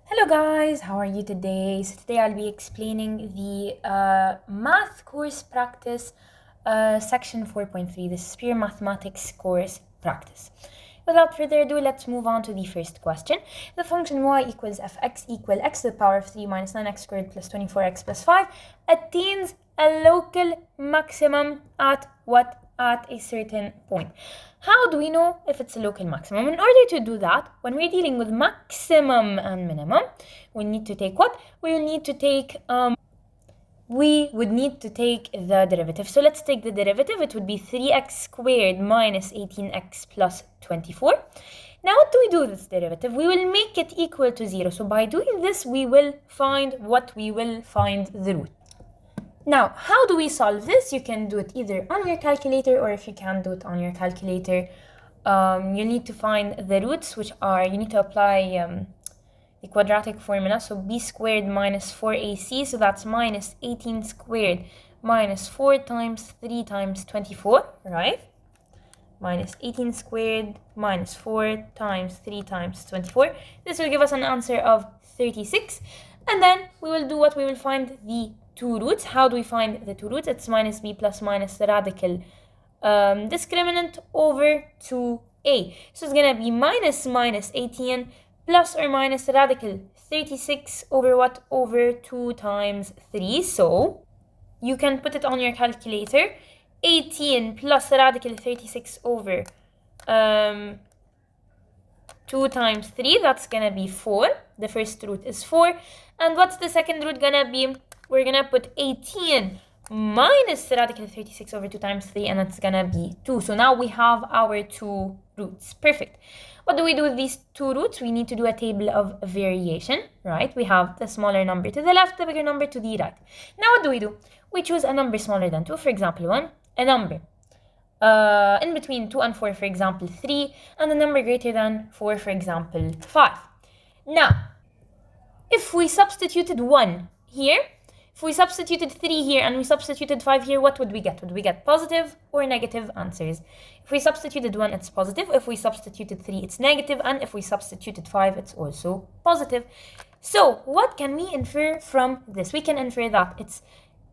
Hello guys, how are you today? So today I'll be explaining the math course practice section 4.3. This is pure mathematics course practice. Without further ado, let's move on to the first question. The function y equals fx equal x to the power of 3 minus 9x squared plus 24x plus 5 attains a local maximum at what? At a certain point. How do we know if it's a local maximum? In order to do that, when we're dealing with maximum and minimum, we need to take what? We would need to take the derivative. So let's take the derivative. It would be 3x squared minus 18x plus 24. Now what do we do with this derivative? We will make it equal to 0. So by doing this, we will find the root. Now, how do we solve this? You can do it either on your calculator, or if you can't do it on your calculator, you need to find the roots, which are, you need to apply the quadratic formula. So b squared minus 4ac, so that's minus 18 squared minus 4 times 3 times 24, right? Minus 18 squared minus 4 times 3 times 24. This will give us an answer of 36. And then we will do what? We will find the two roots. How do we find the two roots? It's minus b plus minus the radical discriminant over 2a. So it's going to be minus 18 plus or minus the radical 36 over what? Over 2 times 3. So you can put it on your calculator. 18 plus the radical 36 over 2 times 3, that's going to be 4. The first root is 4. And what's the second root going to be? We're going to put 18 minus the radical 36 over 2 times 3, and that's going to be 2. So now we have our two roots. Perfect. What do we do with these two roots? We need to do a table of variation, right? We have the smaller number to the left, the bigger number to the right. Now what do? We choose a number smaller than 2, for example 1, a number in between 2 and 4, for example 3, and a number greater than 4, for example 5. Now, if we substituted 1 here, if we substituted 3 here, and we substituted 5 here, what would we get? Would we get positive or negative answers? If we substituted 1, it's positive. If we substituted 3, it's negative. And if we substituted 5, it's also positive. So what can we infer from this? We can infer that it's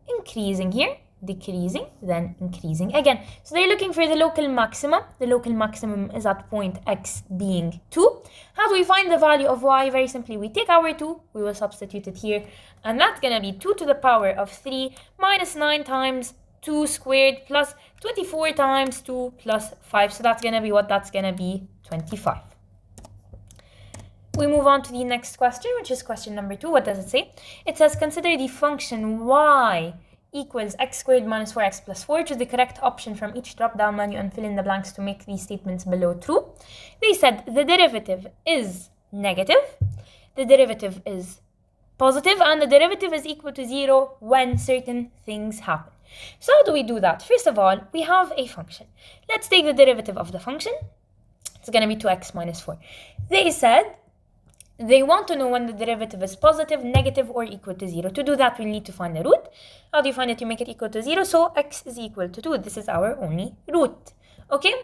increasing here, decreasing, then increasing again. So they're looking for the local maximum. The local maximum is at point x being 2. How do we find the value of y? Very simply, we take our 2, we will substitute it here, and that's going to be 2 to the power of 3 minus 9 times 2 squared plus 24 times 2 plus 5. So that's going to be what? That's going to be 25. We move on to the next question, which is question number 2. What does it say? It says, consider the function y equals x squared minus 4x plus 4. Choose the correct option from each drop-down menu and fill in the blanks to make these statements below true. They said the derivative is negative, the derivative is positive, and the derivative is equal to 0 when certain things happen. So how do we do that? First of all, we have a function. Let's take the derivative of the function. It's going to be 2x minus 4. They said they want to know when the derivative is positive, negative, or equal to 0. To do that, we'll need to find the root. How do you find it? You make it equal to 0, so x is equal to 2. This is our only root. Okay?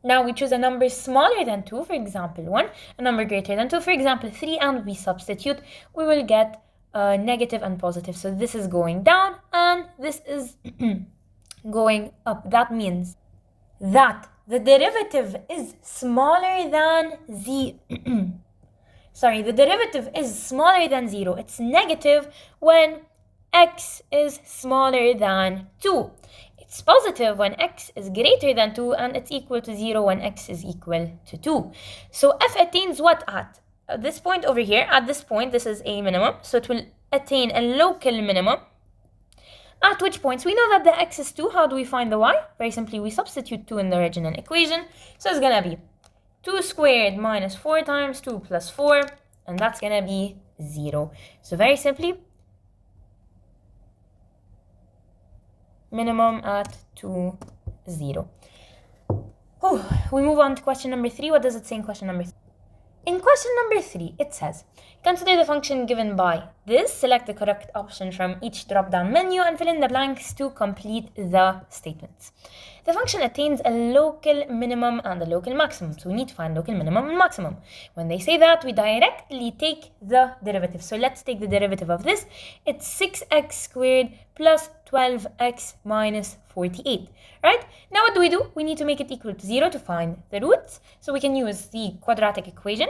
Now we choose a number smaller than 2, for example 1, a number greater than 2, for example 3, and we substitute. We will get negative and positive. So this is going down, and this is going up. That means that the derivative is smaller than the derivative is smaller than 0. It's negative when x is smaller than 2. It's positive when x is greater than 2, and it's equal to 0 when x is equal to 2. So f attains what at this point over here? At this point, this is a minimum, so it will attain a local minimum. At which points we know that the x is 2. How do we find the y? Very simply, we substitute 2 in the original equation. So it's going to be 2 squared minus 4 times 2 plus 4, and that's going to be 0. So very simply, minimum at 2, 0. We move on to question number 3. What does it say in question number 3? In question number 3, it says, consider the function given by this, select the correct option from each drop-down menu, and fill in the blanks to complete the statements. The function attains a local minimum and a local maximum, so we need to find local minimum and maximum. When they say that, we directly take the derivative. So let's take the derivative of this. It's 6x squared plus 12x minus 48, right? Now what do? We need to make it equal to 0 to find the roots. So we can use the quadratic equation.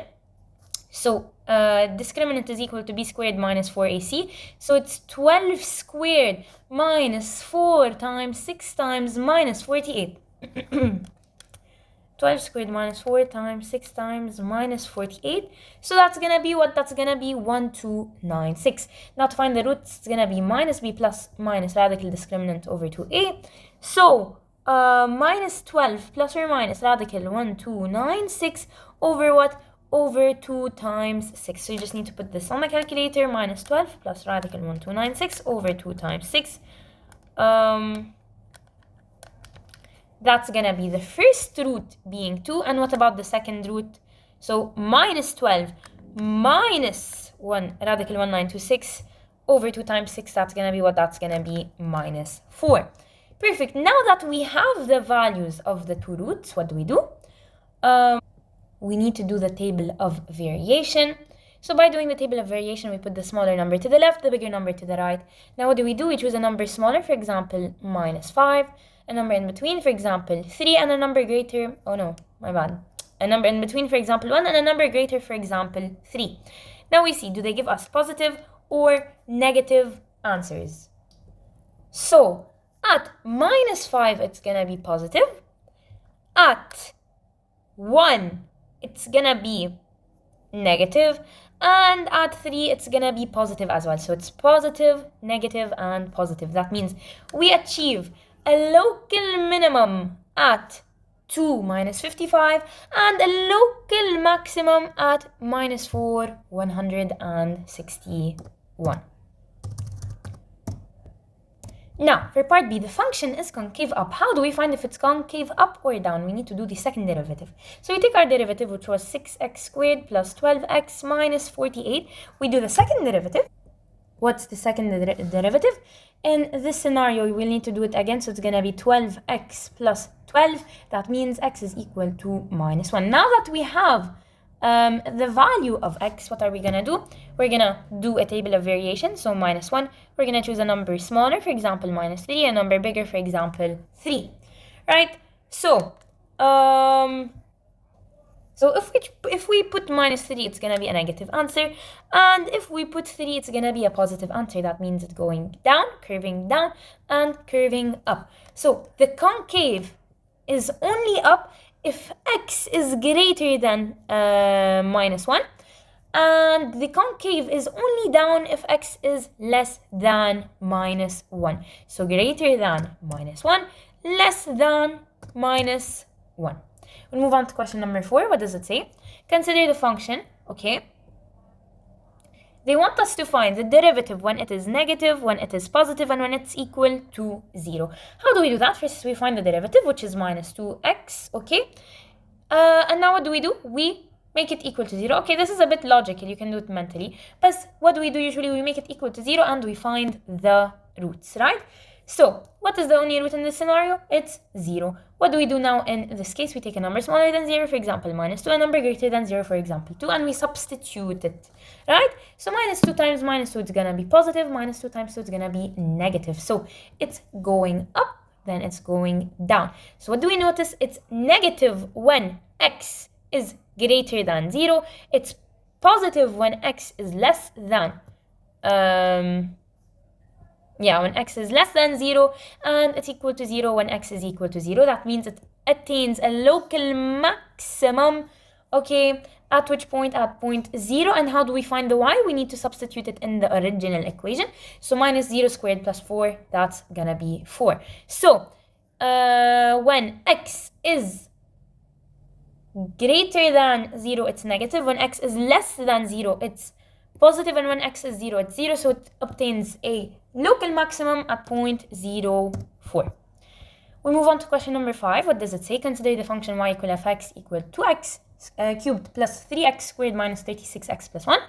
So discriminant is equal to b squared minus 4ac. So it's 12 squared minus 4 times 6 times minus 48. 12 squared minus 4 times 6 times minus 48. So that's going to be what? That's going to be 1296. Now to find the roots, it's going to be minus b plus minus radical discriminant over 2a. So minus 12 plus or minus radical 1296 over what? Over 2 times 6. So you just need to put this on the calculator. Minus 12 plus radical 1296 over 2 times 6. That's going to be the first root being 2. And what about the second root? So minus 12 minus 1 radical 1926 over 2 times 6. That's going to be what? That's going to be minus 4. Perfect. Now that we have the values of the two roots, what do? We need to do the table of variation. So by doing the table of variation, we put the smaller number to the left, the bigger number to the right. Now what do? We choose a number smaller, for example, minus 5, a number in between, for example, 3, and a number greater, oh no, my bad. A number in between, for example, 1, and a number greater, for example, 3. Now we see, do they give us positive or negative answers? So at minus 5, it's gonna be positive. At 1, it's gonna be negative, and at 3 it's gonna be positive as well. So it's positive, negative, and positive. That means we achieve a local minimum at 2 minus 55 and a local maximum at minus 4 161. Now, for part B, the function is concave up. How do we find if it's concave up or down? We need to do the second derivative. So we take our derivative, which was 6x squared plus 12x minus 48. We do the second derivative. What's the second derivative? In this scenario, we will need to do it again. So it's going to be 12x plus 12. That means x is equal to minus 1. Now that we have the value of x, what are we gonna do? We're gonna do a table of variation. So minus 1, we're gonna choose a number smaller, for example minus 3, a number bigger, for example 3, right? So if we put minus 3, it's gonna be a negative answer, and if we put 3, it's gonna be a positive answer. That means it's going down, curving down, and curving up. So the concave is only up if x is greater than minus 1, and the concave is only down if x is less than minus 1. So greater than minus 1, less than minus 1. We'll move on to question number 4. What does it say? Consider the function, okay? They want us to find the derivative when it is negative, when it is positive, and when it's equal to 0. How do we do that? First, we find the derivative, which is minus 2x, okay? And now what do? We make it equal to 0. Okay, this is a bit logical. You can do it mentally. But what do? Usually we make it equal to 0 and we find the roots, right? So what is the only root in this scenario? It's 0. What do we do now in this case? We take a number smaller than 0, for example, minus 2, a number greater than 0, for example, 2, and we substitute it, right? So minus 2 times minus 2 is going to be positive, minus 2 times 2 is going to be negative. So it's going up, then it's going down. So what do we notice? It's negative when x is greater than 0. It's positive when x is less than when x is less than 0, and it's equal to 0 when x is equal to 0. That means it attains a local maximum, okay, at which point? At point 0. And how do we find the y? We need to substitute it in the original equation. So minus 0 squared plus 4, that's gonna be 4. So when x is greater than 0, it's negative. When x is less than 0, it's positive, and when x is 0, it's 0. So it obtains a local maximum at point 0.4. We move on to question number 5. What does it say? Consider the function y equal fx equal 2x cubed plus 3x squared minus 36x plus 1.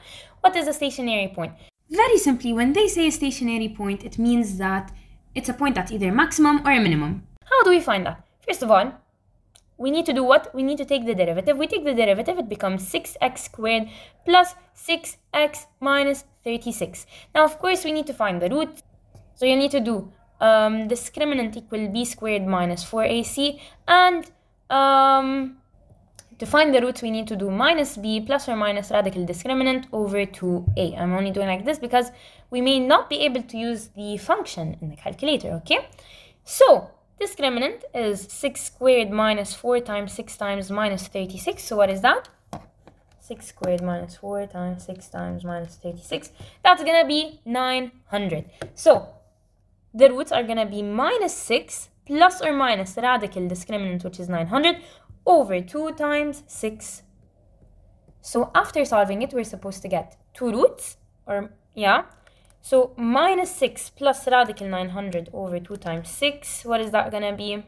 What is a stationary point? Very simply, when they say a stationary point, it means that it's a point that's either maximum or a minimum. How do we find that? First of all, we need to do what? We need to take the derivative. We take the derivative, it becomes 6x squared plus 6x minus 36. Now, of course, we need to find the root. So you need to do discriminant equal b squared minus 4ac, and to find the roots we need to do minus b plus or minus radical discriminant over 2a. I'm only doing like this because we may not be able to use the function in the calculator, okay? So discriminant is 6 squared minus 4 times 6 times minus 36. So what is that? 6 squared minus 4 times 6 times minus 36. That's gonna be 900. So the roots are gonna be minus 6 plus or minus radical discriminant, which is 900, over 2 times 6. So after solving it, we're supposed to get 2 roots, or yeah. So minus 6 plus radical 900 over 2 times 6. What is that gonna be?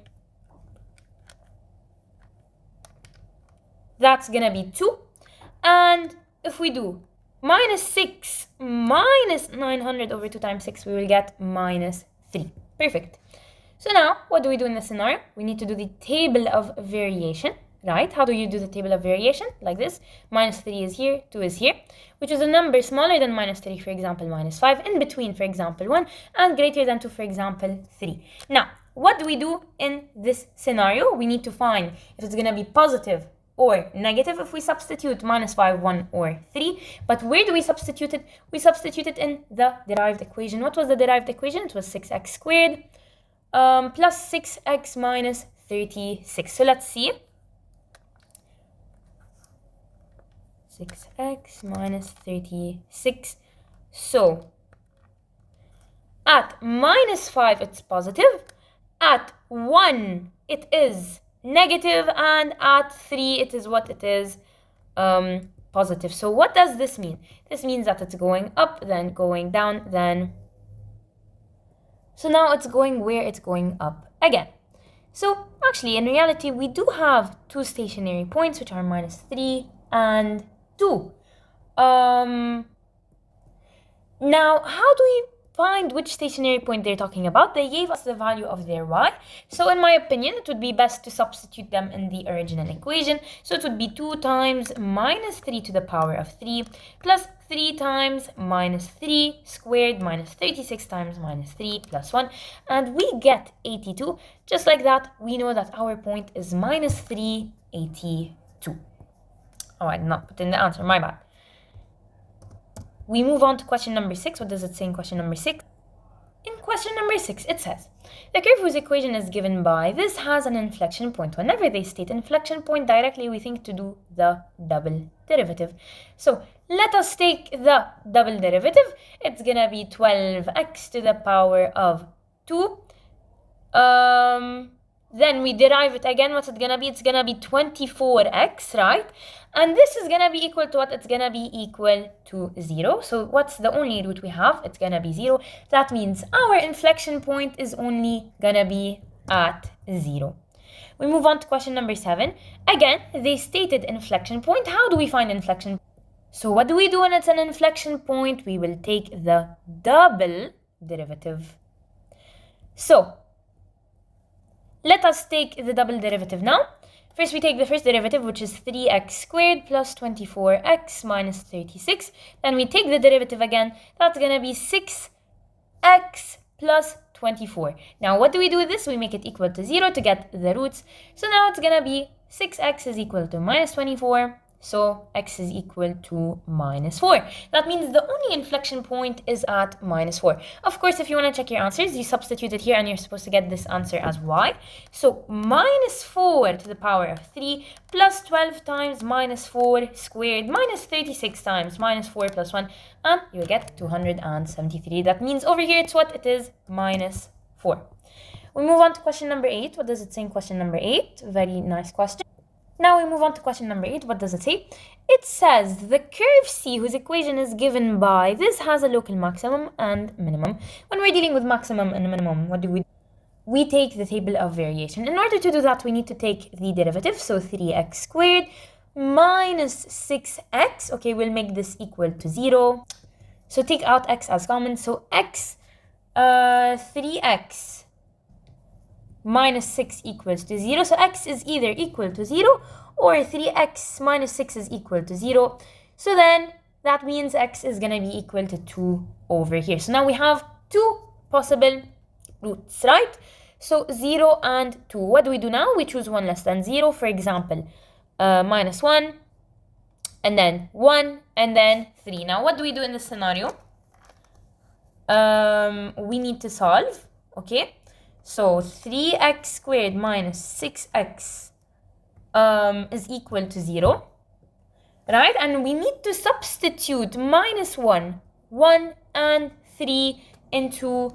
That's gonna be 2. And if we do minus 6 minus 900 over 2 times 6, we will get minus 3. Perfect. So now, what do we do in this scenario? We need to do the table of variation, right? How do you do the table of variation? Like this. Minus 3 is here, 2 is here, which is a number smaller than minus 3, for example, minus 5, in between, for example, 1, and greater than 2, for example, 3. Now, what do we do in this scenario? We need to find if it's going to be positive or negative if we substitute minus 5, 1, or 3. But where do we substitute it? We substitute it in the derived equation. What was the derived equation? It was 6x squared plus 6x minus 36. So let's see. 6x minus 36. So at minus 5 it's positive, at 1 it is negative, and at 3 it is what it is, positive. So what does this mean? This means that it's going up, then going down, then so now it's going where? It's going up again. So actually in reality we do have 2 stationary points, which are minus 3 and 2. Now how do we find which stationary point they're talking about? They gave us the value of their y. So in my opinion, it would be best to substitute them in the original equation. So it would be 2 times minus 3 to the power of 3 plus 3 times minus 3 squared minus 36 times minus 3 plus 1. And we get 82. Just like that, we know that our point is minus 382. Oh, I did not put in the answer, my bad. We move on to question number 6. What does it say in question number 6? In question number 6, it says, the curve whose equation is given by this has an inflection point. Whenever they state inflection point directly, we think to do the double derivative. So let us take the double derivative. It's gonna be 12x to the power of 2. Then we derive it again. What's it gonna be? It's gonna be 24x, right? And this is gonna be equal to what? It's gonna be equal to 0. So what's the only root we have? It's gonna be 0. That means our inflection point is only gonna be at 0. We move on to question number 7. Again, they stated inflection point. How do we find inflection? So what do we do when it's an inflection point? We will take the double derivative. So let us take the double derivative now. First, we take the first derivative, which is 3x squared plus 24x minus 36. Then we take the derivative again. That's going to be 6x plus 24. Now, what do we do with this? We make it equal to 0 to get the roots. So now it's going to be 6x is equal to minus 24. So x is equal to minus 4. That means the only inflection point is at minus 4. Of course, if you want to check your answers, you substitute it here and you're supposed to get this answer as y. So minus 4 to the power of 3 plus 12 times minus 4 squared minus 36 times minus 4 plus 1. And you'll get 273. That means over here it's what? It is minus 4. We move on to question number 8. What does it say in question number 8? Very nice question. Now we move on to question number 8. What does it say? It says the curve C, whose equation is given by this, has a local maximum and minimum. When we're dealing with maximum and minimum, what do? We take the table of variation. In order to do that, we need to take the derivative. So 3x squared minus 6x. Okay, we'll make this equal to 0. So take out x as common. So x, 3x minus 6 equals to 0. So x is either equal to 0 or 3x minus 6 is equal to 0. So then that means x is going to be equal to 2 over here. So now we have two possible roots, right? So 0 and 2. What do we do now? We choose 1 less than 0. For example, minus 1, and then 1, and then 3. Now what do we do in this scenario? We need to solve, okay? So 3x squared minus 6x is equal to 0, right? And we need to substitute minus 1, 1, and 3 into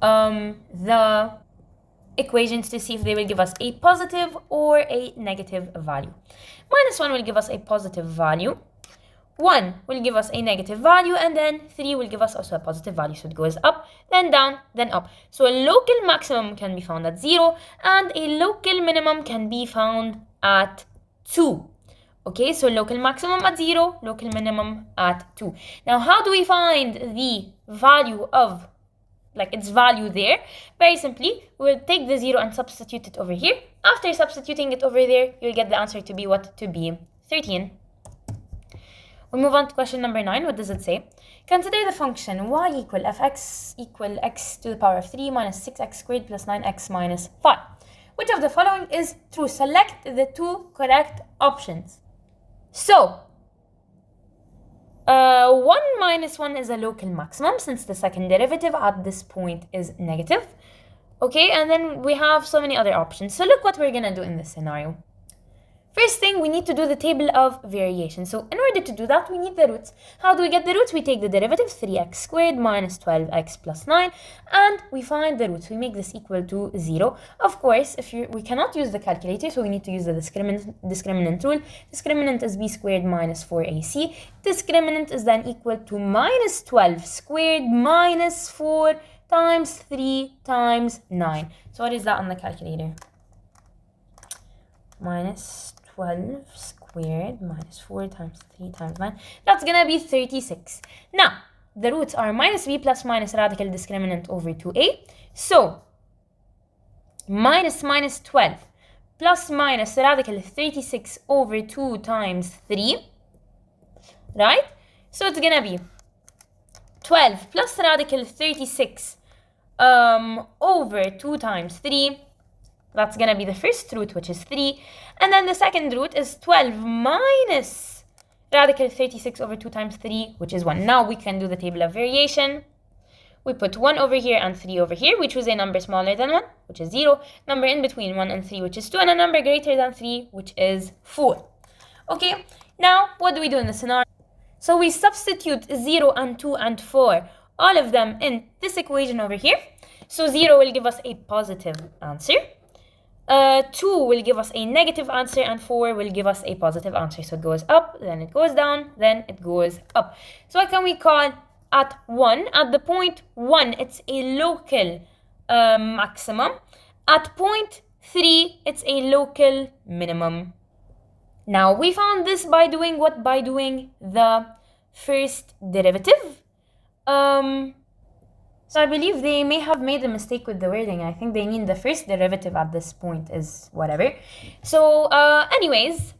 the equations to see if they will give us a positive or a negative value. Minus 1 will give us a positive value, 1 will give us a negative value, and then 3 will give us also a positive value. So it goes up, then down, then up. So a local maximum can be found at 0, and a local minimum can be found at 2. Okay, so local maximum at 0, local minimum at 2. Now, how do we find the value of, like, its value there? Very simply, we'll take the 0 and substitute it over here. After substituting it over there, you'll get the answer to be what? To be 13. We move on to question number 9. What does it say? Consider the function y equal fx equal x to the power of 3 minus 6x squared plus 9x minus 5. Which of the following is true? Select the two correct options. So, 1 minus 1 is a local maximum since the second derivative at this point is negative. Okay, and then we have so many other options. So look what we're going to do in this scenario. First thing, we need to do the table of variation. So in order to do that, we need the roots. How do we get the roots? We take the derivative, 3x squared minus 12x plus 9, and we find the roots. We make this equal to 0. Of course, we cannot use the calculator, so we need to use the discriminant rule. Discriminant is b squared minus 4ac. Discriminant is then equal to minus 12 squared minus 4 times 3 times 9. So what is that on the calculator? Minus 12 squared minus 4 times 3 times 9. That's going to be 36. Now, the roots are minus b plus minus radical discriminant over 2a. So, minus 12 plus minus radical 36 over 2 times 3. Right? So, it's going to be 12 plus radical 36 over 2 times 3. That's going to be the first root, which is 3. And then the second root is 12 minus radical 36 over 2 times 3, which is 1. Now we can do the table of variation. We put 1 over here and 3 over here. We choose a number smaller than 1, which is 0. Number in between 1 and 3, which is 2. And a number greater than 3, which is 4. Okay, now what do we do in the scenario? So we substitute 0 and 2 and 4, all of them in this equation over here. So 0 will give us a positive answer. 2 will give us a negative answer, and 4 will give us a positive answer. So it goes up, then it goes down, then it goes up. So what can we call at 1? At the point 1, it's a local maximum. At point 3, it's a local minimum. Now, we found this by doing what? By doing the first derivative. So I believe they may have made a mistake with the wording. I think they mean the first derivative at this point is whatever. So anyways,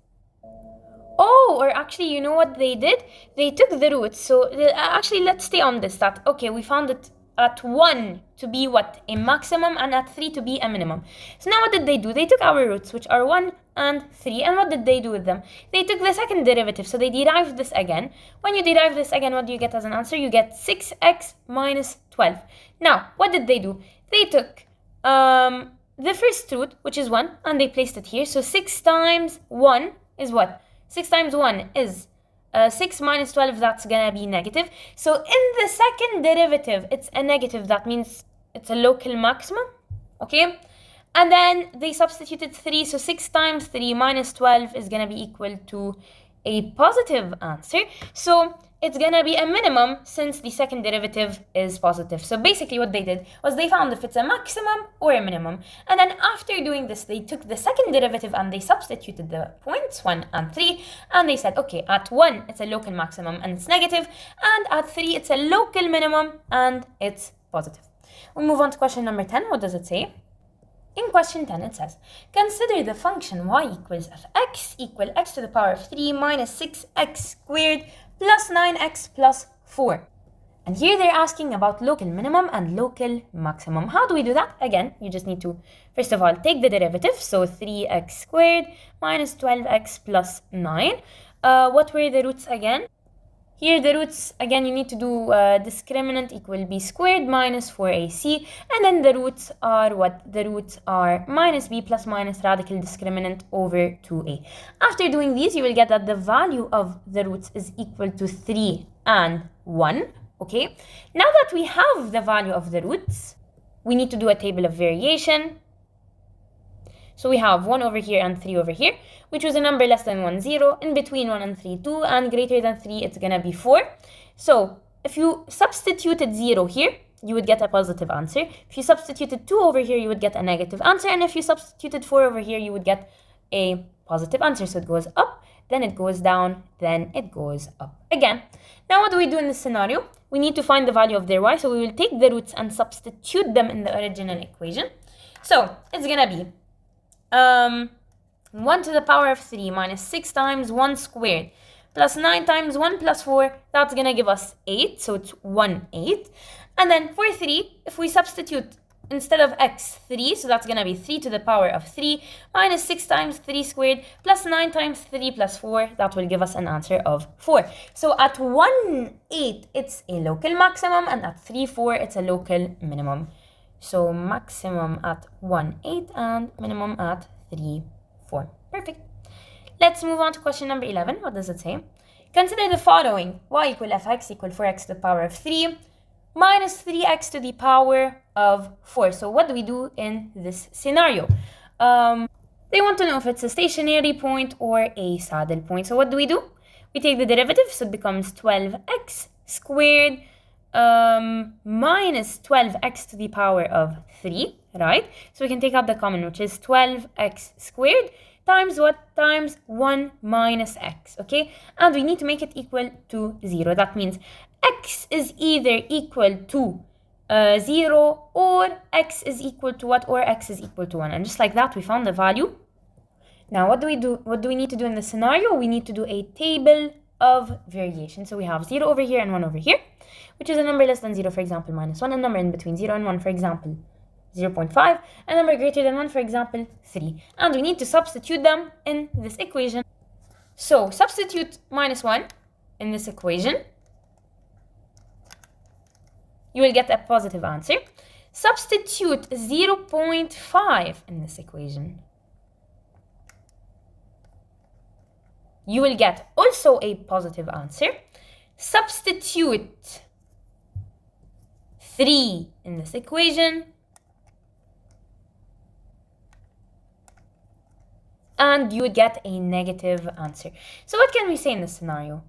or actually, you know what they did? They took the roots. So actually, let's stay on this. That, okay, we found it at 1 to be what? A maximum, and at 3 to be a minimum. So now what did they do? They took our roots, which are 1 and 3, and what did they do with them? They took the second derivative, so they derived this again. When you derive this again, what do you get as an answer? You get 6x minus 12. Now, what did they do? They took the first root, which is 1, and they placed it here. So 6 times 1 is what? 6 times 1 is 6 minus 12, that's gonna be negative. So in the second derivative, it's a negative. That means it's a local maximum, okay? And then they substituted 3. So 6 times 3 minus 12 is gonna be equal to a positive answer. So it's gonna be a minimum since the second derivative is positive. So basically what they did was they found if it's a maximum or a minimum. And then after doing this, they took the second derivative and they substituted the points 1 and 3. And they said, okay, at 1, it's a local maximum and it's negative. And at 3, it's a local minimum and it's positive. We move on to question number 10. What does it say? In question 10, it says, consider the function y equals fx equal x to the power of 3 minus 6x squared plus 9x plus 4. And here they're asking about local minimum and local maximum. How do we do that? Again, you just need to, first of all, take the derivative. So 3x squared minus 12x plus 9. What were the roots again? Here the roots, again, you need to do discriminant equal b squared minus 4ac. And then the roots are what? The roots are minus b plus minus radical discriminant over 2a. After doing these, you will get that the value of the roots is equal to 3 and 1. Okay? Now that we have the value of the roots, we need to do a table of variation. So we have 1 over here and 3 over here, which was a number less than 1, 0. In between 1 and 3, 2. And greater than 3, it's going to be 4. So if you substituted 0 here, you would get a positive answer. If you substituted 2 over here, you would get a negative answer. And if you substituted 4 over here, you would get a positive answer. So it goes up, then it goes down, then it goes up again. Now what do we do in this scenario? We need to find the value of their y. So we will take the roots and substitute them in the original equation. So it's going to be 1 to the power of 3 minus 6 times 1 squared plus 9 times 1 plus 4, that's going to give us 8, so it's 1, 8. And then for 3, if we substitute instead of x, 3, so that's going to be 3 to the power of 3 minus 6 times 3 squared plus 9 times 3 plus 4, that will give us an answer of 4. So at 1, 8, it's a local maximum, and at 3, 4, it's a local minimum. So maximum at 1, 8 and minimum at 3, 4. Perfect. Let's move on to question number 11. What does it say? Consider the following. Y equal fx equal 4x to the power of 3 minus 3x to the power of 4. So what do we do in this scenario? They want to know if it's a stationary point or a saddle point. So what do? We take the derivative, so it becomes 12x squared minus 12x to the power of 3, right? So we can take out the common, which is 12x squared times what? Times 1 minus x, okay? And we need to make it equal to 0. That means x is either equal to 0 or x is equal to what? Or x is equal to 1. And just like that, we found the value. Now, what do we do? What do we need to do in this scenario? We need to do a table of variation. So we have 0 over here and 1 over here, which is a number less than 0, for example, minus 1, a number in between 0 and 1, for example, 0.5, a number greater than 1, for example, 3. And we need to substitute them in this equation. So substitute minus 1 in this equation. You will get a positive answer. Substitute 0.5 in this equation. You will get also a positive answer. Substitute 3 in this equation. And you would get a negative answer. So what can we say in this scenario?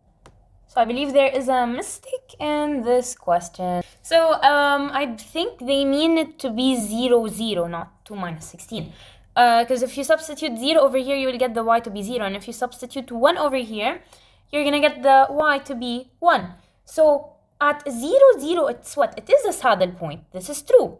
So I believe there is a mistake in this question. So I think they mean it to be 0, 0, not 2 minus 16. Because if you substitute 0 over here, you will get the y to be 0. And if you substitute 1 over here, you're going to get the y to be 1. So at 0, 0, it's what? It is a saddle point. This is true.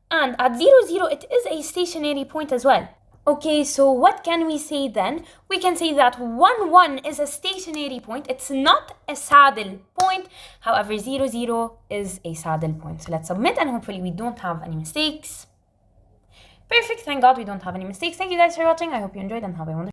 And at 0, 0, it is a stationary point as well. Okay, so what can we say then? We can say that 1, 1 is a stationary point. It's not a saddle point. However, 0, 0 is a saddle point. So let's submit, and hopefully we don't have any mistakes. Perfect. Thank God we don't have any mistakes. Thank you guys for watching. I hope you enjoyed and have a wonderful day.